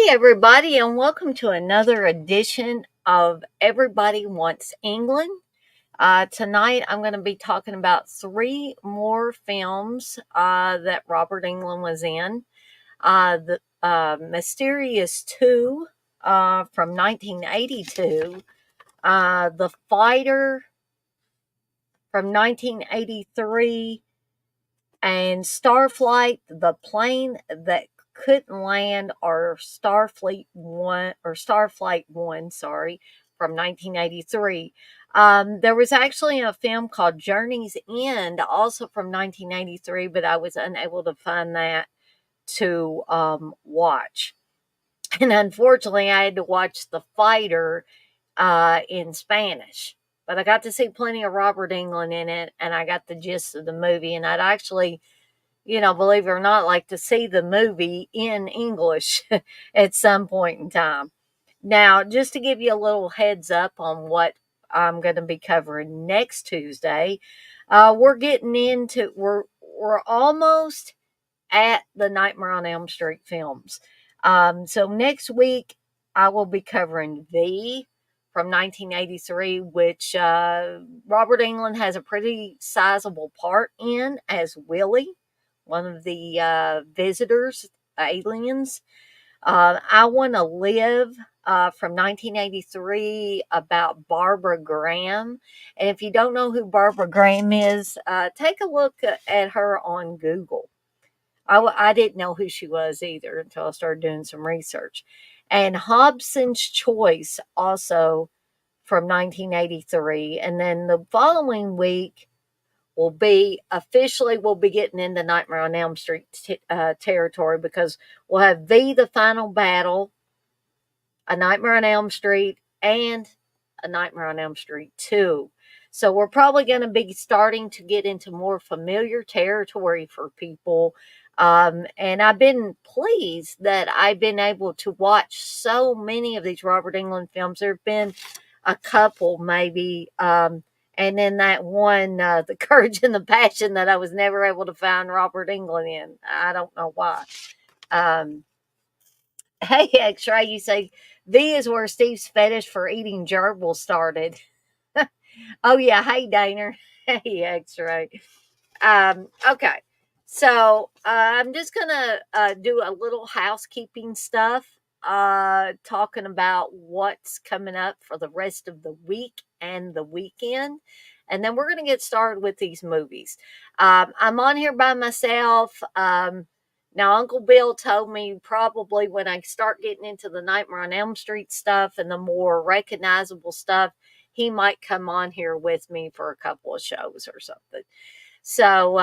everybody, and welcome to another edition of Everybody Wants England. Tonight, I'm going to be talking about three more films that Robert Englund was in. The Mysterious 2 from 1982, The Fighter from 1983, and Starflight, the plane that couldn't land, or Starflight 1, sorry, from 1983. There was actually a film called Journey's End, also from 1983, but I was unable to find that to watch. And unfortunately, I had to watch The Fighter in Spanish. But I got to see plenty of Robert Englund in it, and I got the gist of the movie. And I'd actually, believe it or not, like to see the movie in English at some point in time. Now, just to give you a little heads up on what I'm going to be covering next Tuesday, we're almost at the Nightmare on Elm Street films. So next week, I will be covering V from 1983, which Robert Englund has a pretty sizable part in as Willie, one of the visitors, aliens. I Want to Live from 1983 about Barbara Graham. And if you don't know who Barbara Graham is, take a look at her on Google. I didn't know who she was either until I started doing some research. And Hobson's Choice, also from 1983. And then the following week we'll be getting into Nightmare on Elm Street territory, because we'll have V, the Final Battle, A Nightmare on Elm Street, and A Nightmare on Elm Street 2. So we're probably going to be starting to get into more familiar territory for people. And I've been pleased that I've been able to watch so many of these Robert Englund films. There have been a couple, maybe, and then that one, The Courage and the Passion, that I was never able to find Robert Englund in. I don't know why. Hey, X-Ray, you say V is where Steve's fetish for eating gerbils started. Oh, yeah. Hey, Daner. Hey, X-Ray. Okay. So I'm just going to do a little housekeeping stuff, talking about what's coming up for the rest of the week and the weekend. And then we're going to get started with these movies. I'm on here by myself. Now, Uncle Bill told me probably when I start getting into the Nightmare on Elm Street stuff and the more recognizable stuff, he might come on here with me for a couple of shows or something. So,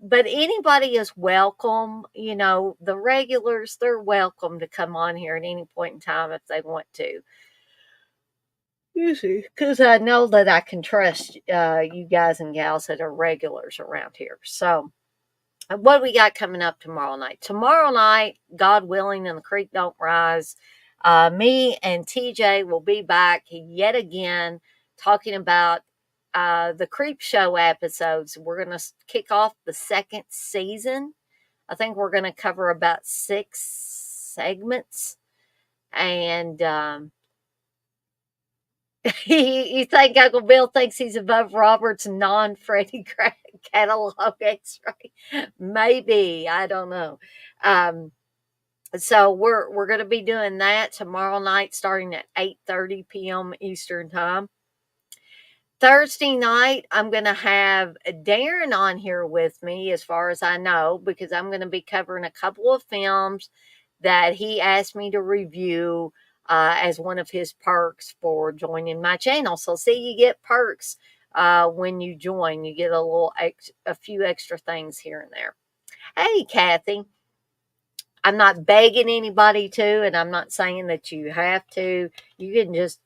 but anybody is welcome. The regulars, they're welcome to come on here at any point in time if they want to. Usually, because I know that I can trust you guys and gals that are regulars around here. So, what do we got coming up tomorrow night? Tomorrow night, God willing, and the creek don't rise, me and TJ will be back yet again talking about the Creep Show episodes. We're going to kick off the second season. I think we're going to cover about 6 segments. And you think Uncle Bill thinks he's above Robert's non-Freddy catalog X-ray? Maybe. I don't know. So we're going to be doing that tomorrow night starting at 8:30 p.m. Eastern Time. Thursday night, I'm going to have Darren on here with me, as far as I know, because I'm going to be covering a couple of films that he asked me to review as one of his perks for joining my channel. So, see, you get perks when you join. You get a few extra things here and there. Hey, Kathy. I'm not begging anybody to, and I'm not saying that you have to. You can just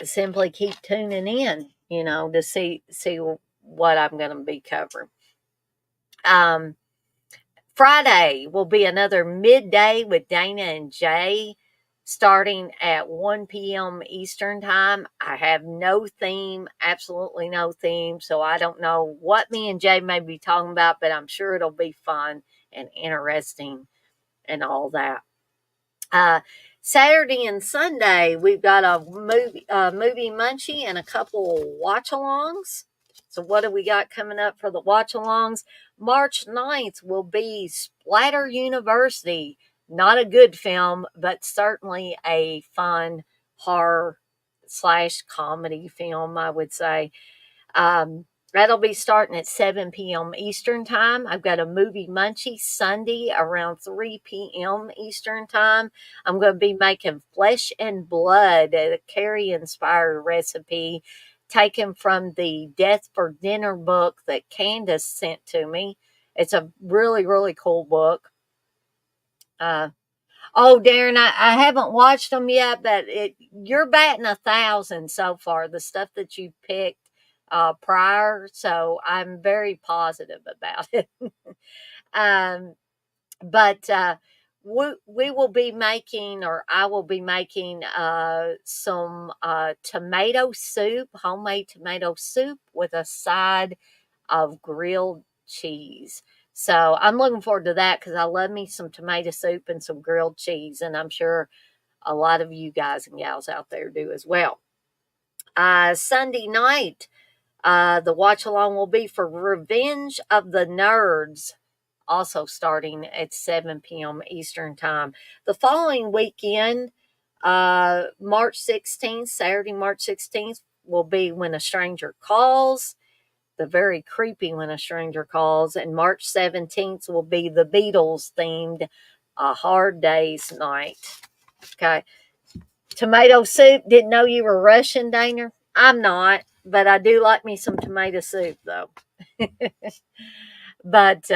simply keep tuning in, to see what I'm going to be covering. Friday will be another midday with Dana and Jay, starting at 1 p.m. Eastern Time. I have no theme, absolutely no theme, so I don't know what me and Jay may be talking about, but I'm sure it'll be fun and interesting and all that. Uh, Saturday and Sunday, we've got a movie munchie and a couple watch alongs. So, what do we got coming up for the watch alongs? March 9th will be Splatter University. Not a good film, but certainly a fun horror slash comedy film, I would say. Um, that'll be starting at 7 p.m. Eastern Time. I've got a movie munchie Sunday around 3 p.m. Eastern Time. I'm going to be making Flesh and Blood, a Carrie inspired recipe taken from the Death for Dinner book that Candace sent to me. It's a really, really cool book. Uh, Oh, Darren, I haven't watched them yet, but you're batting 1,000 so far. The stuff that you picked prior, so I'm very positive about it. um, but we will be making, or I will be making, some tomato soup, homemade tomato soup with a side of grilled cheese. So I'm looking forward to that because I love me some tomato soup and some grilled cheese, and I'm sure a lot of you guys and gals out there do as well. Sunday night, the watch along will be for Revenge of the Nerds, also starting at 7 p.m. Eastern Time. The following weekend, March 16th, Saturday, March 16th, will be When a Stranger Calls, the very creepy When a Stranger Calls, and March 17th will be the Beatles themed A Hard Day's Night. Okay. Tomato soup. Didn't know you were Russian, Dana. I'm not, but I do like me some tomato soup, though. But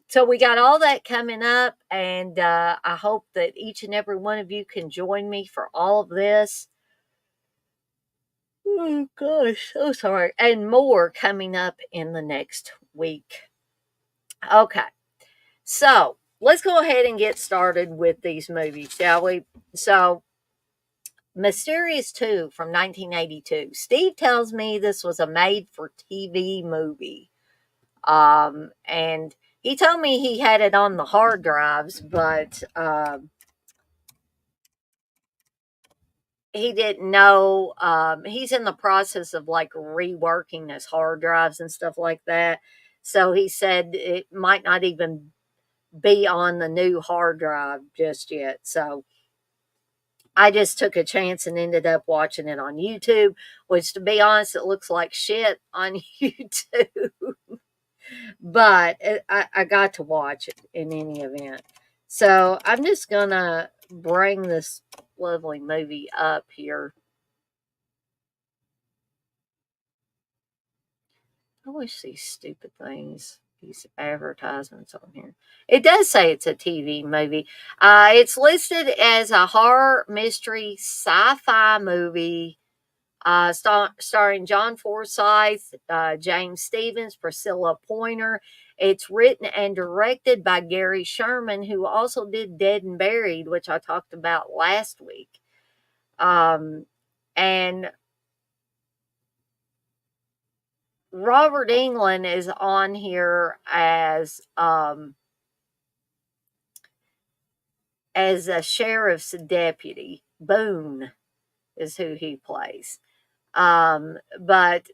so we got all that coming up, and I hope that each and every one of you can join me for all of this. Oh gosh, so sorry. And more coming up in the next week. Okay, so let's go ahead and get started with these movies, shall we? So, Mysterious 2 from 1982. Steve tells me this was a made for TV movie. And he told me he had it on the hard drives, but he didn't know. He's in the process of like reworking his hard drives and stuff like that. So he said it might not even be on the new hard drive just yet. So I just took a chance and ended up watching it on YouTube, which to be honest, it looks like shit on YouTube. But I got to watch it in any event. So I'm just going to bring this lovely movie up here. I wish these stupid things, these advertisements on here. It does say it's a TV movie. It's listed as a horror mystery sci-fi movie starring John Forsythe, James Stevens, Priscilla Pointer. It's written and directed by Gary Sherman, who also did Dead and Buried, which I talked about last week. And Robert Englund is on here as a sheriff's deputy. Boone is who he plays. But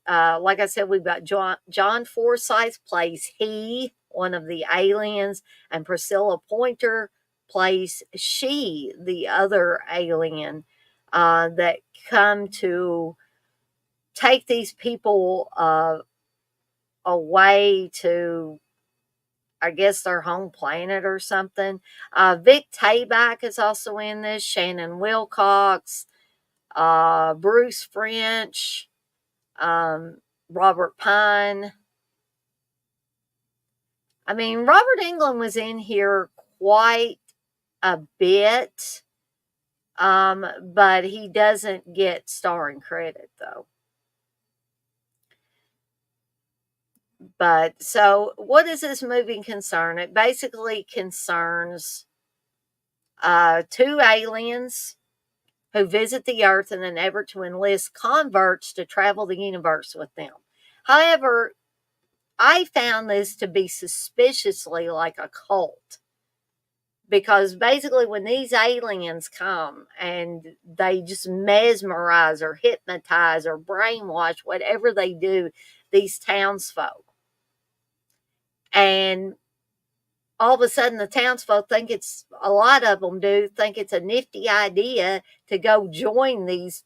like I said, we've got John Forsythe plays he, one of the aliens, and Priscilla Pointer plays she, the other alien that come to take these people away to, I guess, their home planet or something. Vic Tayback is also in this, Shannon Wilcox, Bruce French, Robert Pine. I mean, Robert Englund was in here quite a bit, but he doesn't get starring credit though. But so, what does this movie concern? It basically concerns two aliens who visit the Earth in an effort to enlist converts to travel the universe with them. However, I found this to be suspiciously like a cult because basically when these aliens come and they just mesmerize or hypnotize or brainwash, whatever they do, these townsfolk, and all of a sudden the townsfolk think it's, a lot of them do think it's a nifty idea to go join these,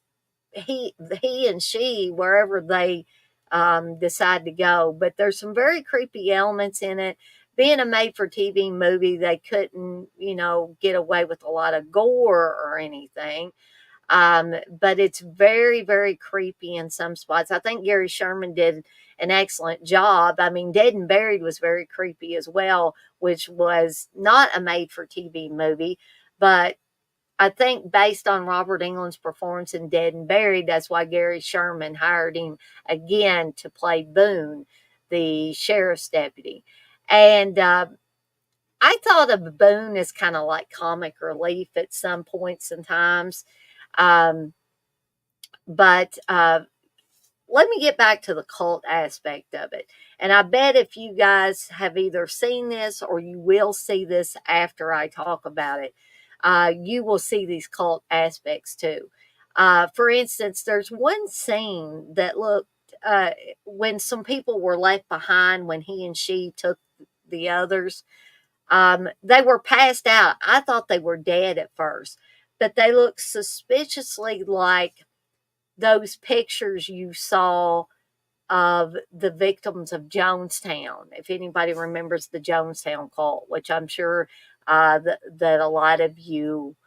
he and she, wherever they decide to go. But there's some very creepy elements in it. Being a made for TV movie, they couldn't, get away with a lot of gore or anything. But it's very, very creepy in some spots. I think Gary Sherman did an excellent job. I mean, Dead and Buried was very creepy as well, which was not a made for TV movie, but I think based on Robert Englund's performance in Dead and Buried, that's why Gary Sherman hired him again to play Boone, the sheriff's deputy. And I thought of Boone as kind of like comic relief at some points and times. Um, but let me get back to the cult aspect of it. And I bet if you guys have either seen this or you will see this after I talk about it, you will see these cult aspects too. For instance, there's one scene that looked, when some people were left behind when he and she took the others. They were passed out. I thought they were dead at first, but they looked suspiciously like those pictures you saw of the victims of Jonestown. If anybody remembers the Jonestown cult, which I'm sure that a lot of you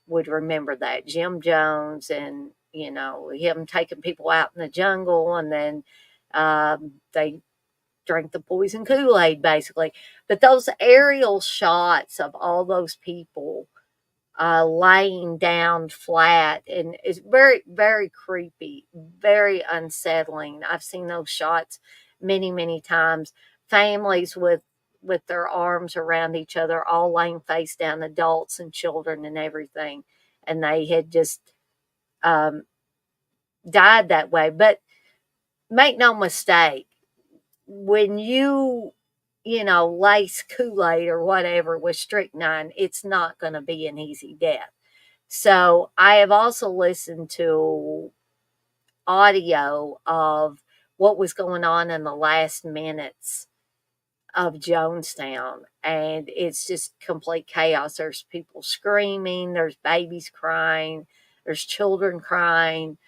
would remember that. Jim Jones and, him taking people out in the jungle, and then they drank the poison Kool-Aid, basically. But those aerial shots of all those people laying down flat, and it's very, very creepy, very unsettling. I've seen those shots many, many times. Families with their arms around each other, all laying face down, adults and children and everything, and they had just um, died that way. But make no mistake, when lace Kool-Aid or whatever with strychnine, it's not going to be an easy death. So I have also listened to audio of what was going on in the last minutes of Jonestown, and it's just complete chaos. There's people screaming, there's babies crying, there's children crying.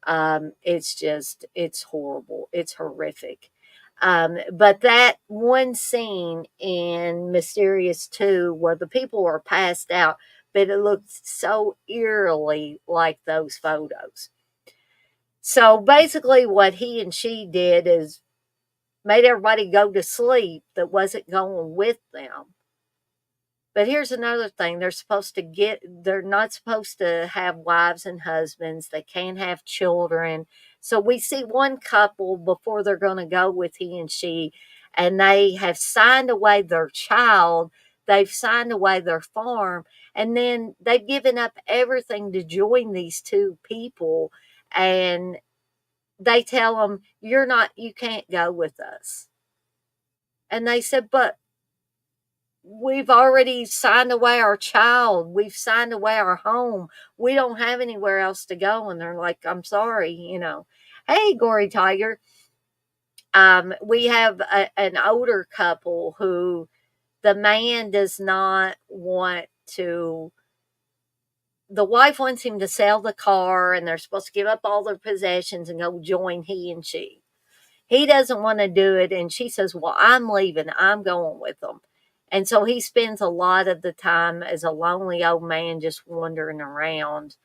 It's horrible. It's horrific. But that one scene in Mysterious 2 where the people are passed out, but it looks so eerily like those photos. So basically, what he and she did is made everybody go to sleep that wasn't going with them. But here's another thing. They're not supposed to have wives and husbands. They can't have children. So we see one couple before they're going to go with he and she, and they have signed away their child. They've signed away their farm, and then they've given up everything to join these two people. And they tell them, you can't go with us. And they said, but we've already signed away our child. We've signed away our home. We don't have anywhere else to go. And they're like, I'm sorry, Hey, Gory Tiger. We have an older couple who the man does not want to. The wife wants him to sell the car, and they're supposed to give up all their possessions and go join he and she. He doesn't want to do it, and she says, well, I'm leaving. I'm going with them. And so he spends a lot of the time as a lonely old man just wandering around,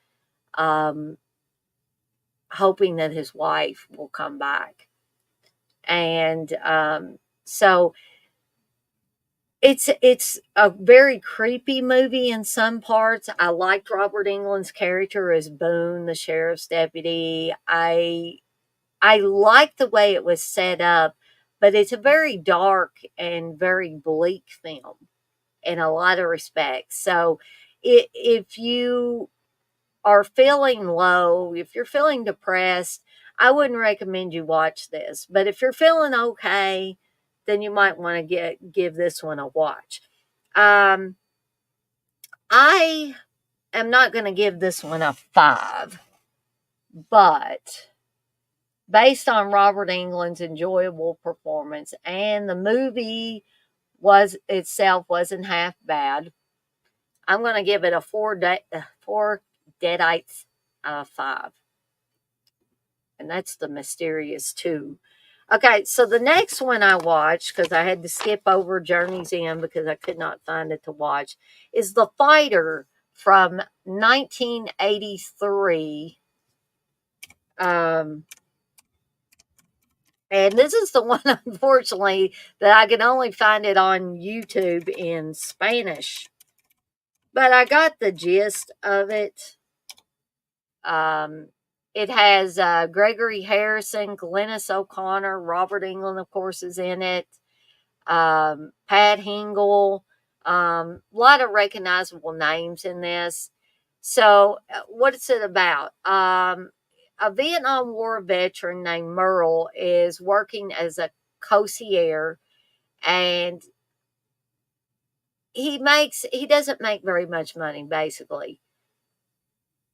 hoping that his wife will come back. And so it's a very creepy movie in some parts. I liked Robert Englund's character as Boone, the sheriff's deputy. I like the way it was set up, but it's a very dark and very bleak film in a lot of respects. So if you are feeling low, if you're feeling depressed, I wouldn't recommend you watch this. But if you're feeling okay, then you might want to give this one a watch. I am not going to give this one a 5, but based on Robert Englund's enjoyable performance, and the movie was itself wasn't half bad, I'm going to give it a 4 deadites out of 5. And that's The Mysterious 2. Okay, so the next one I watched, because I had to skip over Journey's End because I could not find it to watch, is The Fighter from 1983. And this is the one, unfortunately, that I can only find it on YouTube in Spanish. But I got the gist of it. It has Gregory Harrison, Glennis O'Connor, Robert Englund, of course, is in it. Pat Hingle, a lot of recognizable names in this. So, what is it about? A Vietnam War veteran named Merle is working as a concierge, and he doesn't make very much money, basically.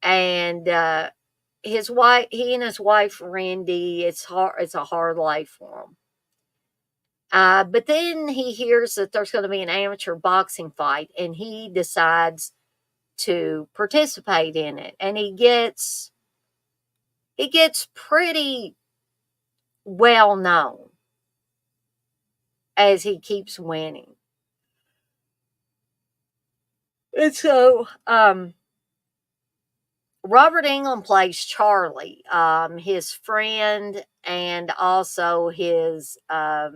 And he and his wife Randy, it's a hard life for him. But then he hears that there's going to be an amateur boxing fight, and he decides to participate in it. And he gets pretty well known as he keeps winning. And so Robert Englund plays Charlie, his friend, and also his I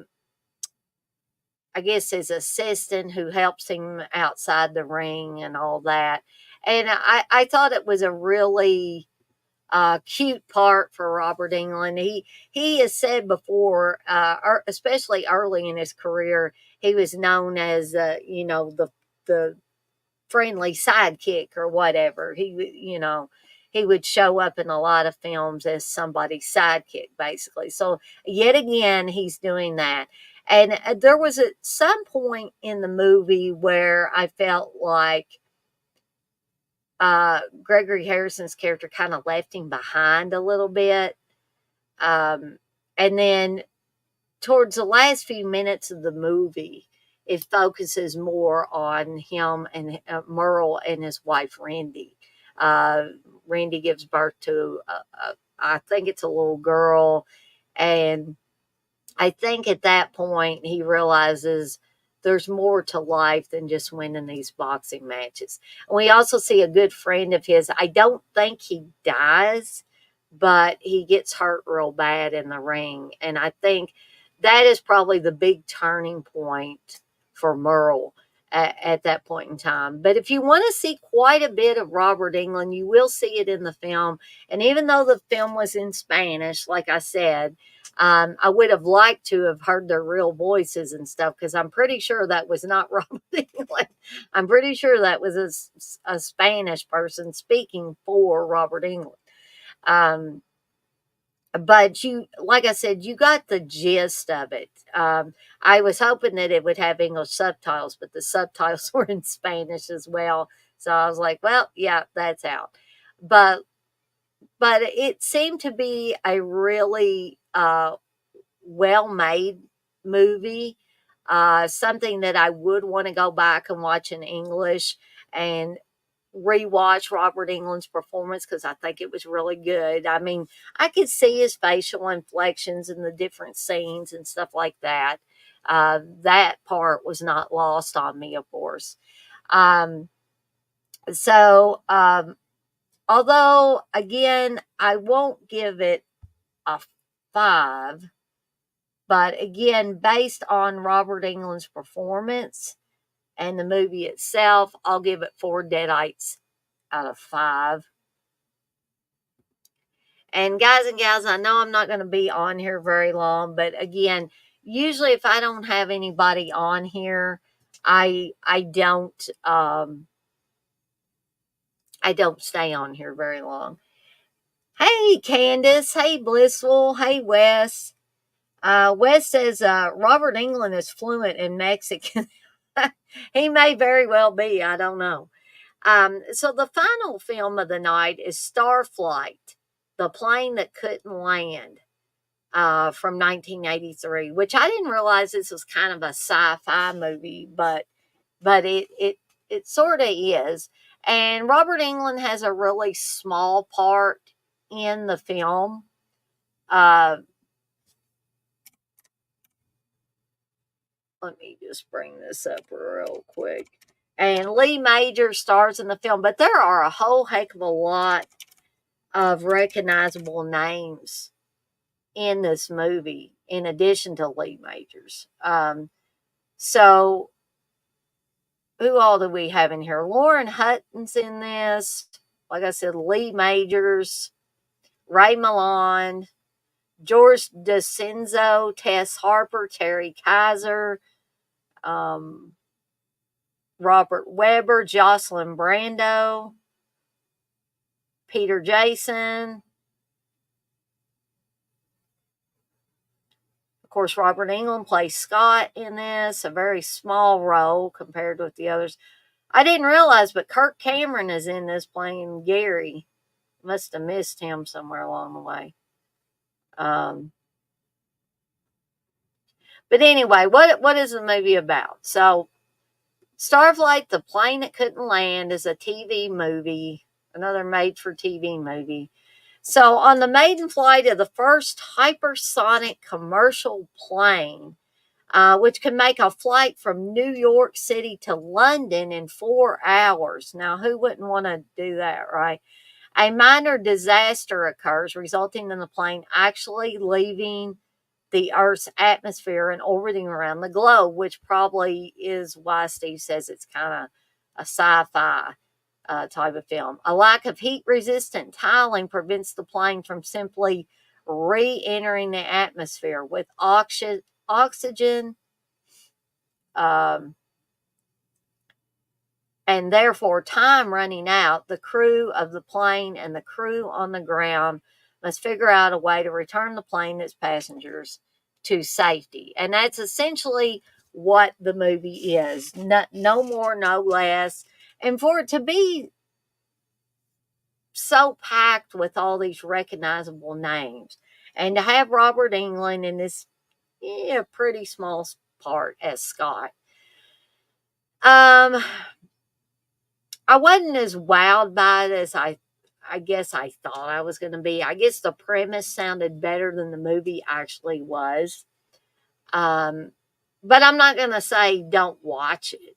guess his assistant who helps him outside the ring and all that. And I thought it was a really cute part for Robert Englund. He has said before, especially early in his career, he was known as the friendly sidekick or whatever. He would show up in a lot of films as somebody's sidekick, basically. So yet again, he's doing that. And there was at some point in the movie where I felt like Gregory Harrison's character kind of left him behind a little bit. And then towards the last few minutes of the movie, it focuses more on him and Merle and his wife, Randy. Randy gives birth to, I think it's a little girl. And I think at that point he realizes there's more to life than just winning these boxing matches. And we also see a good friend of his. I don't think he dies, but he gets hurt real bad in the ring. And I think that is probably the big turning point for Merle at that point in time. But if you want to see quite a bit of Robert Englund, you will see it in the film. And even though the film was in Spanish, like I said, I would have liked to have heard their real voices and stuff, because I'm pretty sure that was not Robert Englund. I'm pretty sure that was a Spanish person speaking for Robert Englund. But like I said, you got the gist of it. I was hoping that it would have English subtitles, but the subtitles were in Spanish as well. So I was like, well, yeah, that's out. But it seemed to be a really well-made movie. Something that I would want to go back and watch in English and rewatch Robert Englund's performance, because I think it was really good. I mean, I could see his facial inflections in the different scenes and stuff like that. That part was not lost on me, of course. So, although, again, I won't give it a 5, but again, based on Robert Englund's performance and the movie itself, I'll give it 4 deadites out of 5. And guys and gals, I know I'm not going to be on here very long, but again, usually if I don't have anybody on here, I don't stay on here very long. Hey Candace, hey Blissful, hey Wes. Wes says Robert Englund is fluent in Mexican. He may very well be, I don't know. So the final film of the night is Starflight, the plane that couldn't land, from 1983, which I didn't realize this was kind of a sci-fi movie, but it sort of is. And Robert Englund has a really small part in the film. Uh, Let me just bring this up real quick. And Lee Major stars in the film, but there are a whole heck of a lot of recognizable names in this movie, in addition to Lee Majors. So who all do we have in here? Lauren Hutton's in this. Like I said, Lee Majors, Ray Milland, George DeCenzo, Tess Harper, Terry Kaiser, um, Robert Weber, Jocelyn Brando, Peter Jason. Of course, Robert Englund plays Scott in this, a very small role compared with the others. I didn't realize, but Kirk Cameron is in this playing Gary. Must have missed him somewhere along the way. But anyway, what is the movie about? So, Starflight, the plane that couldn't land, is a TV movie, another made-for-TV movie. So, on the maiden flight of the first hypersonic commercial plane, which can make a flight from New York City to London in 4 hours. Now, who wouldn't want to do that, right? A minor disaster occurs, resulting in the plane actually leaving the Earth's atmosphere and orbiting around the globe, which probably is why Steve says it's kind of a sci-fi type of film. A lack of heat-resistant tiling prevents the plane from simply re-entering the atmosphere with oxygen, um, and therefore time running out. The crew of the plane and the crew on the ground must figure out a way to return the plane and its passengers to safety. And that's essentially what the movie is. No more, no less. And for it to be so packed with all these recognizable names, and to have Robert Englund in this pretty small part as Scott. I wasn't as wowed by it as I guess I thought I was going to be. I guess the premise sounded better than the movie actually was. But I'm not going to say don't watch it.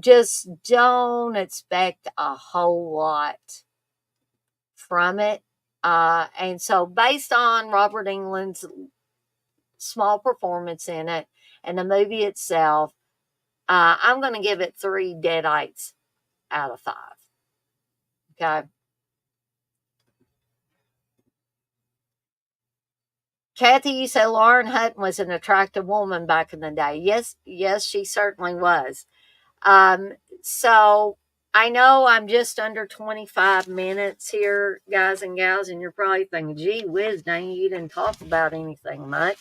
Just don't expect a whole lot from it. And so, based on Robert Englund's small performance in it and the movie itself, I'm going to give it 3 deadites out of 5. Okay. Kathy, you say Lauren Hutton was an attractive woman back in the day. Yes, she certainly was. So I know I'm just under 25 minutes here, guys and gals, and you're probably thinking, gee whiz, dang, you didn't talk about anything much.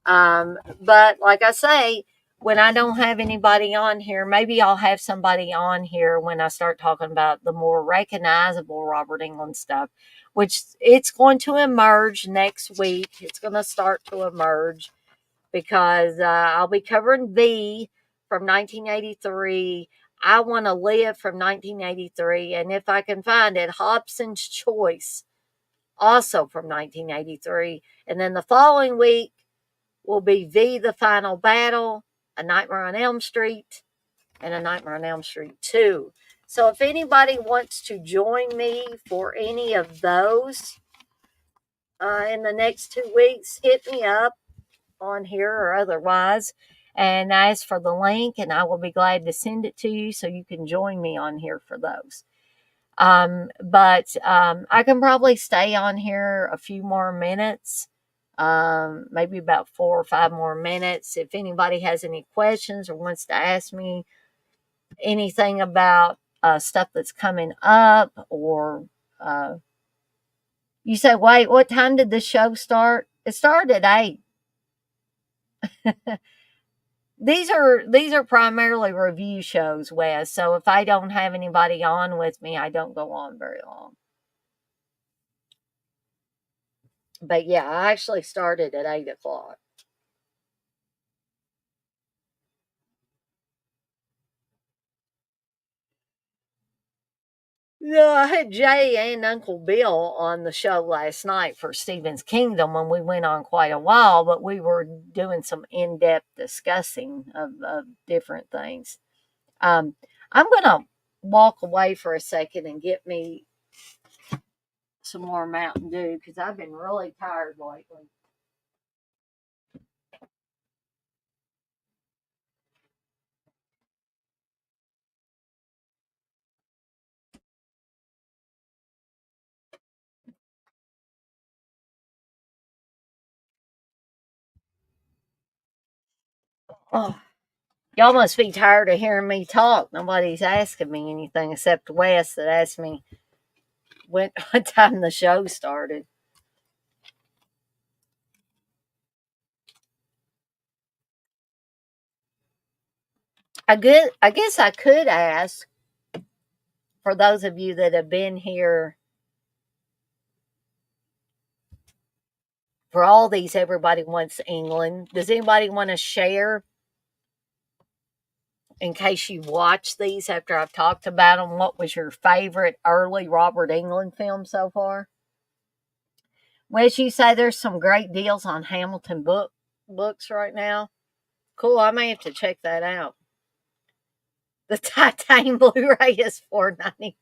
But like I say, when I don't have anybody on here, maybe I'll have somebody on here when I start talking about the more recognizable Robert Englund stuff, which it's going to emerge next week. It's going to start to emerge because I'll be covering V from 1983. I Want to Live from 1983. And if I can find it, Hobson's Choice, also from 1983. And then the following week, will be V, The Final Battle, A Nightmare on Elm Street, and A Nightmare on Elm Street 2. So if anybody wants to join me for any of those in the next 2 weeks, hit me up on here or otherwise and ask for the link, and I will be glad to send it to you so you can join me on here for those. But I can probably stay on here a few more minutes. Maybe about 4 or 5 more minutes. If anybody has any questions or wants to ask me anything about stuff that's coming up, or you say, wait, what time did the show start? It started at 8. these are primarily review shows, Wes. So if I don't have anybody on with me, I don't go on very long. But yeah, I actually started at 8 o'clock. Yeah, I had Jay and Uncle Bill on the show last night for Stephen's Kingdom, and we went on quite a while, but we were doing some in depth discussing of different things. Um, I'm going to walk away for a second and get me some more Mountain Dew because I've been really tired lately. Oh, y'all must be tired of hearing me talk. Nobody's asking me anything except Wes that asked me when what time the show started. I guess I could ask for those of you that have been here for all these. Everybody wants England. Does anybody want to share in case you watched these after I've talked about them? What was your favorite early Robert Englund film so far? Well, as you say, there's some great deals on Hamilton books right now. Cool. I may have to check that out. The Titanium Blu-ray is $4.95.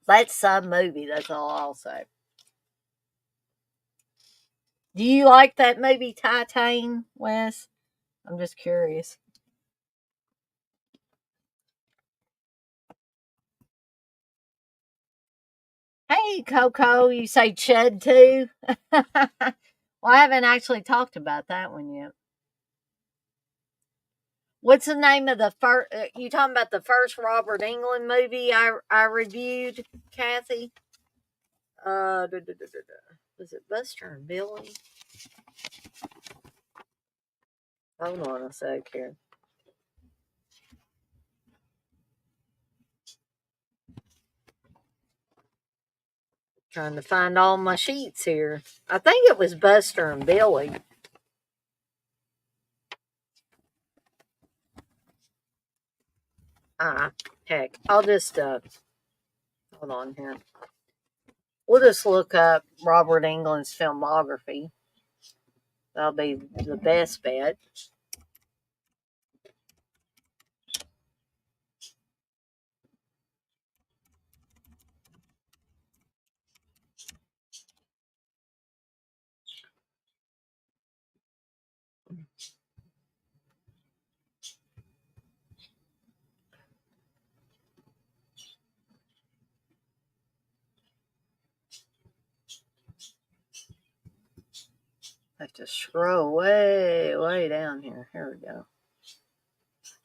That's some movie. That's all I'll say. Do you like that movie Titane, Wes? I'm just curious. Hey, Coco, you say Chud too? Well, I haven't actually talked about that one yet. What's the name of the first? You talking about the first Robert Englund movie I reviewed, Kathy? Was it Buster and Billy? Hold on a sec here. Trying to find all my sheets here. I think it was Buster and Billy. Ah, heck. I'll just hold on here. We'll just look up Robert Englund's filmography. That'll be the best bet. I have to scroll way, way down here. Here we go.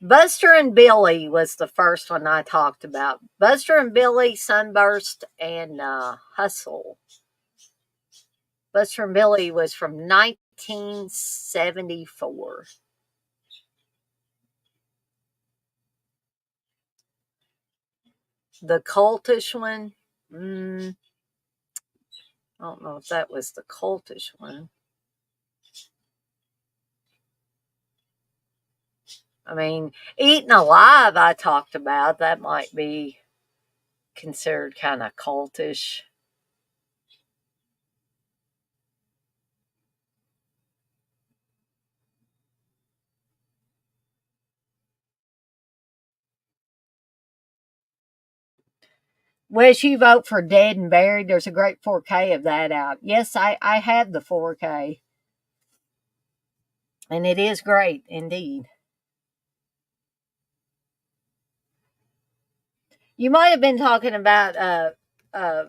Buster and Billy was the first one I talked about. Buster and Billy, Sunburst, and Hustle. Buster and Billy was from 1974. The cultish one, I don't know if that was the cultish one. I mean, Eaten Alive, I talked about. That might be considered kind of cultish. Wes, you vote for Dead and Buried. There's a great 4K of that out. Yes, I have the 4K. And it is great indeed. You might have been talking about uh,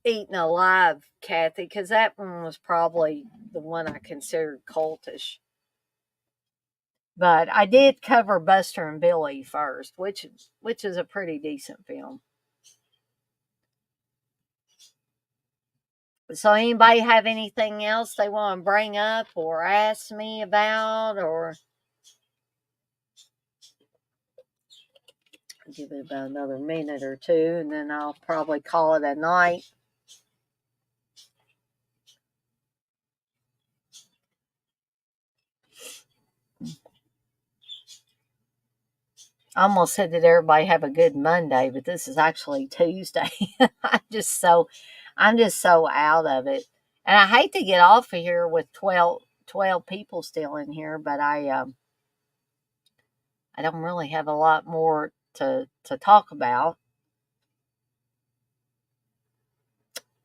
Eaten Alive, Kathy, because that one was probably the one I considered cultish. But I did cover Buster and Billy first, which is a pretty decent film. So, anybody have anything else they want to bring up or ask me about, or give it about another minute or two, and then I'll probably call it a night. I almost said that everybody have a good Monday, but this is actually Tuesday. I'm just so out of it. And I hate to get off of here with 12 people still in here, but I don't really have a lot more to talk about.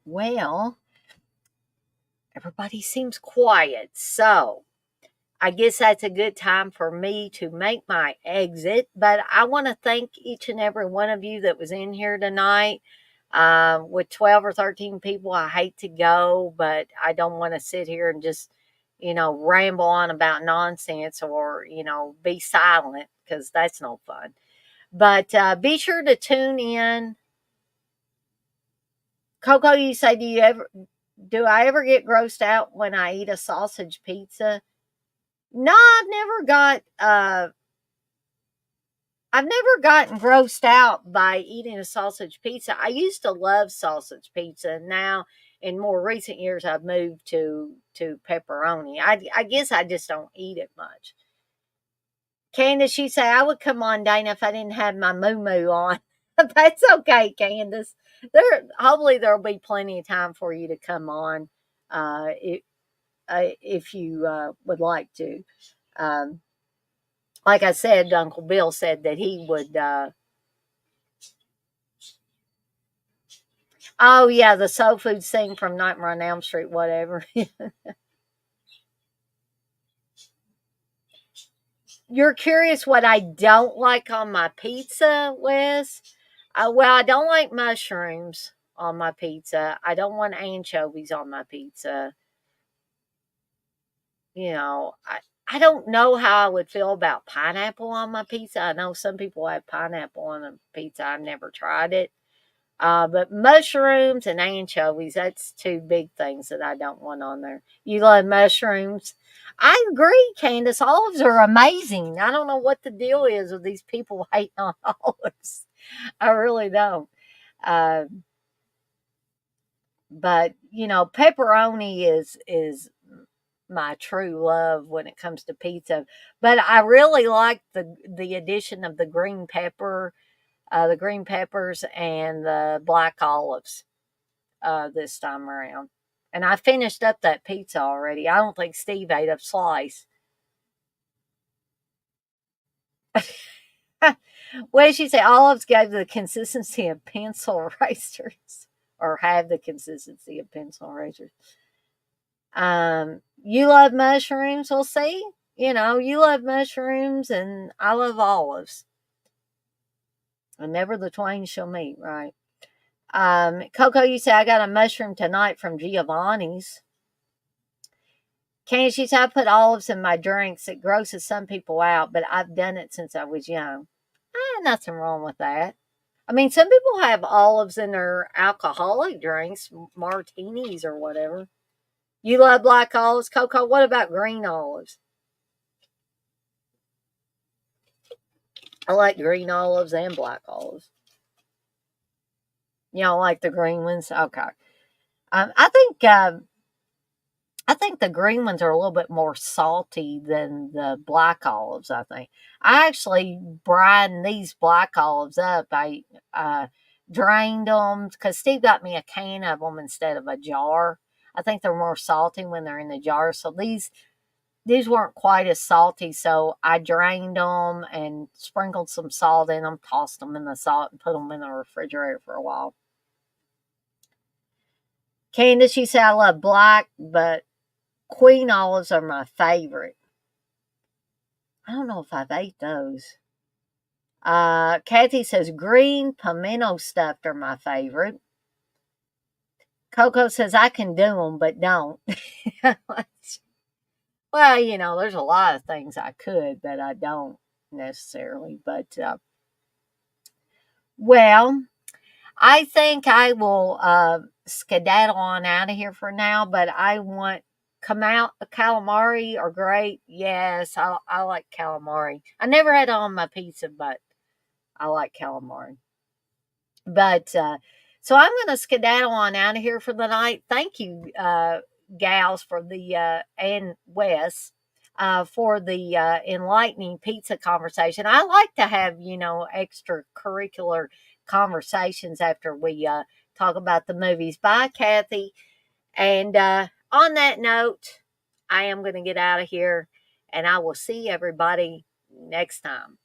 Well, everybody seems quiet. So I guess that's a good time for me to make my exit. But I want to thank each and every one of you that was in here tonight. With 12 or 13 people, I hate to go, but I don't want to sit here and just, ramble on about nonsense or, be silent, because that's no fun. But be sure to tune in. Coco, you say, do I ever get grossed out when I eat a sausage pizza? No, I've never gotten grossed out by eating a sausage pizza. I used to love sausage pizza, and now in more recent years I've moved to pepperoni. I guess I just don't eat it much. Candace, she say I would come on, Dana, if I didn't have my moo on. That's okay, Candace. Hopefully there'll be plenty of time for you to come on, uh, if if you would like to. Um, like I said, Uncle Bill said that he would. Oh yeah, the soul food thing from Nightmare on Elm Street, whatever. You're curious what I don't like on my pizza, Wes? Well, I don't like mushrooms on my pizza. I don't want anchovies on my pizza. I don't know how I would feel about pineapple on my pizza. I know some people have pineapple on a pizza. I've never tried it. But mushrooms and anchovies, that's two big things that I don't want on there. You love mushrooms? I agree, Candace. Olives are amazing. I don't know what the deal is with these people hating on olives. I really don't. Uh, but pepperoni is my true love when it comes to pizza. But I really like the addition of the green peppers and the black olives this time around. And I finished up that pizza already. I don't think Steve ate a slice. What did she say? Olives gave the consistency of pencil erasers, or have the consistency of pencil erasers. You love mushrooms. We'll see. You love mushrooms, and I love olives. And never the twain shall meet, right? Coco, you say I got a mushroom tonight from Giovanni's. Candace, you say I put olives in my drinks. It grosses some people out, but I've done it since I was young. Nothing wrong with that. I mean, some people have olives in their alcoholic drinks, martinis or whatever. You love black olives, Coco. What about green olives? I like green olives and black olives. You don't like the green ones? Okay. Um, I think um, I think the green ones are a little bit more salty than the black olives. I think I actually brined these black olives up. I drained them because Steve got me a can of them instead of a jar. I think they're more salty when they're in the jar. So these weren't quite as salty. So I drained them and sprinkled some salt in them, tossed them in the salt, and put them in the refrigerator for a while. Candace, she said I love black, but queen olives are my favorite. I don't know if I've ate those. Kathy says green pimento stuffed are my favorite. Coco says I can do them, but don't. Well, there's a lot of things I could, but I don't necessarily. But well, I think I will skedaddle on out of here for now, but I want calamari are great. Yes, I like calamari. I never had it on my pizza, but I like calamari. But so I'm going to skedaddle on out of here for the night. Thank you, gals, for the and Wes. For the enlightening pizza conversation. I like to have, extracurricular conversations after we talk about the movies. Bye, Kathy. And on that note, I am going to get out of here and I will see everybody next time.